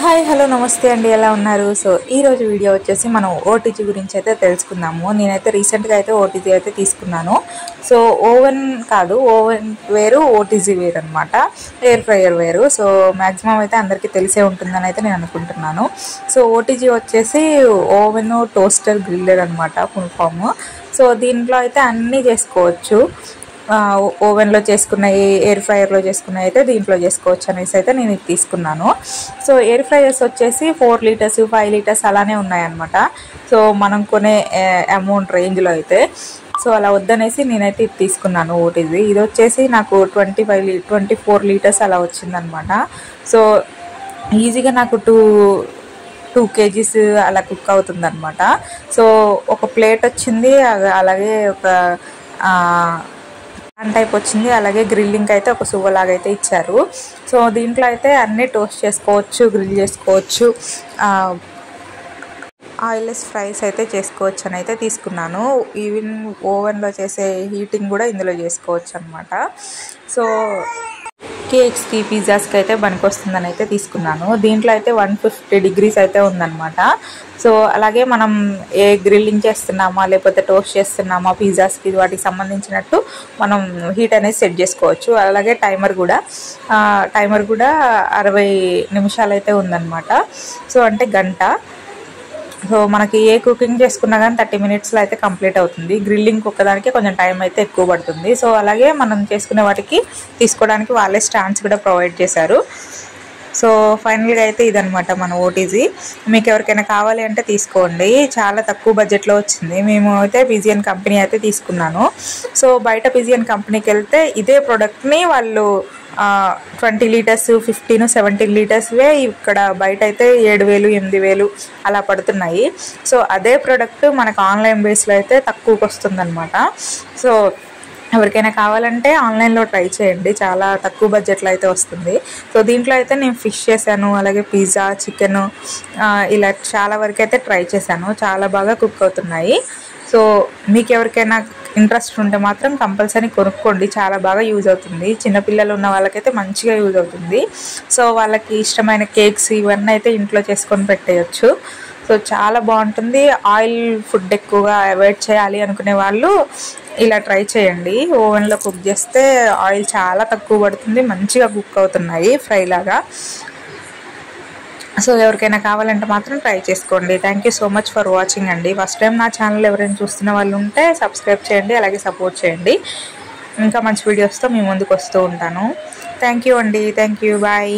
Hi hello నమస్తే అండి, ఎలా ఉన్నారు? సో ఈరోజు వీడియో వచ్చేసి మనం ఓటీజీ గురించి అయితే తెలుసుకుందాము. నేనైతే రీసెంట్గా అయితే ఓటీజీ అయితే తీసుకున్నాను. సో ఓవెన్ కాదు, ఓవెన్ వేరు, ఓటీజీ వేరు అనమాట, ఎయిర్ ఫ్రైయర్ వేరు. సో మ్యాక్సిమం అయితే అందరికీ తెలిసే ఉంటుందని అయితే నేను అనుకుంటున్నాను. సో ఓటీజీ వచ్చేసి ఓవెన్ టోస్టర్ గ్రిల్లర్ అనమాట, ఫుల్ ఫామ్. సో దీంట్లో అయితే అన్నీ చేసుకోవచ్చు. ఓవెన్లో చేసుకున్నాయి, ఎయిర్ ఫ్రైయర్లో చేసుకున్నాయి అయితే దీంట్లో చేసుకోవచ్చు అనేసి అయితే నేను ఇది తీసుకున్నాను. సో ఎయిర్ ఫ్రైయర్స్ వచ్చేసి 4 లీటర్స్ 5 లీటర్స్ అలానే ఉన్నాయన్నమాట. సో మనం కొనే అమౌంట్ రేంజ్లో అయితే సో అలా వద్దనేసి నేనైతే ఇది తీసుకున్నాను ఓటీజీ. ఇది వచ్చేసి నాకు 24 లీటర్స్ అలా వచ్చిందనమాట. సో ఈజీగా నాకు 2 kgs అలా కుక్ అవుతుందన్నమాట. సో ఒక ప్లేట్ వచ్చింది, అలాగే ఒక టైప్ వచ్చింది, అలాగే గ్రిల్లింగ్ అయితే ఒక సువ్వలాగా అయితే ఇచ్చారు. సో దీంట్లో అయితే అన్నీ టోస్ట్ చేసుకోవచ్చు, గ్రిల్ చేసుకోవచ్చు, ఆయిల్లెస్ ఫ్రైస్ అయితే చేసుకోవచ్చు అని అయితే తీసుకున్నాను. ఈవెన్ ఓవెన్లో చేసే హీటింగ్ కూడా ఇందులో చేసుకోవచ్చు అనమాట. సో కేక్స్కి, పిజ్జాస్కి అయితే పనికొస్తుందని అయితే తీసుకున్నాను. దీంట్లో అయితే 150 degrees అయితే ఉందన్నమాట. సో అలాగే మనం ఏ గ్రిల్లింగ్ చేస్తున్నామా లేకపోతే టోస్ట్ చేస్తున్నామా పిజ్జాస్కి వాటికి సంబంధించినట్టు మనం హీట్ అనేది సెట్ చేసుకోవచ్చు. అలాగే టైమర్ కూడా 60 నిమిషాలు అయితే ఉందన్నమాట. సో అంటే గంట. సో మనకి ఏ కుకింగ్ చేసుకున్నా కానీ 30 minutesలో అయితే కంప్లీట్ అవుతుంది. గ్రిల్లింగ్ ఒక్కదానికి కొంచెం టైం అయితే ఎక్కువ పడుతుంది. సో అలాగే మనం చేసుకునే వాటికి తీసుకోవడానికి వాళ్ళే స్టాండ్స్ కూడా ప్రొవైడ్ చేశారు. సో ఫైనల్గా అయితే ఇదనమాట మన ఓటీజీ. మీకు ఎవరికైనా కావాలి అంటే తీసుకోండి, చాలా తక్కువ బడ్జెట్లో వచ్చింది. మేము అయితే పిజియన్ కంపెనీ అయితే తీసుకున్నాను. సో బయట పిజియన్ కంపెనీకి వెళ్తే ఇదే ప్రోడక్ట్ని వాళ్ళు 20 లీటర్స్ 15 17 లీటర్స్వే ఇక్కడ బయట అయితే 7,000 8,000 అలా పడుతున్నాయి. సో అదే ప్రోడక్ట్ మనకు ఆన్లైన్ బేస్లో అయితే తక్కువకి వస్తుందన్నమాట. సో ఎవరికైనా కావాలంటే ఆన్లైన్లో ట్రై చేయండి, చాలా తక్కువ బడ్జెట్లో అయితే వస్తుంది. సో దీంట్లో అయితే నేను ఫిష్ చేశాను, అలాగే పిజ్జా, చికెన్, ఇలా చాలా వరకు అయితే ట్రై చేశాను. చాలా బాగా కుక్ అవుతున్నాయి. సో మీకు ఎవరికైనా ఇంట్రెస్ట్ ఉంటే మాత్రం కంపల్సరీ కొనుక్కోండి, చాలా బాగా యూజ్ అవుతుంది. చిన్నపిల్లలు ఉన్న వాళ్ళకైతే మంచిగా యూజ్ అవుతుంది. సో వాళ్ళకి ఇష్టమైన కేక్స్ ఇవన్నీ అయితే ఇంట్లో చేసుకొని పెట్టేయచ్చు. సో చాలా బాగుంటుంది. ఆయిల్ ఫుడ్ ఎక్కువగా అవాయిడ్ చేయాలి అనుకునే వాళ్ళు ఇలా ట్రై చేయండి. ఓవెన్లో కుక్ చేస్తే ఆయిల్ చాలా తక్కువ పడుతుంది, మంచిగా కుక్ అవుతున్నాయి ఫ్రై లాగా. సో ఎవరికైనా కావాలంటే మాత్రం ట్రై చేసుకోండి. Thank you so much for watching అండి. ఫస్ట్ టైం నా ఛానల్ ఎవరైనా చూస్తున్న వాళ్ళు ఉంటే సబ్స్క్రైబ్ చేయండి, అలాగే సపోర్ట్ చేయండి. ఇంకా మంచి వీడియోస్తో మీ ముందుకు వస్తూ ఉంటాను. థ్యాంక్ యూ అండి. Thank you. బాయ్.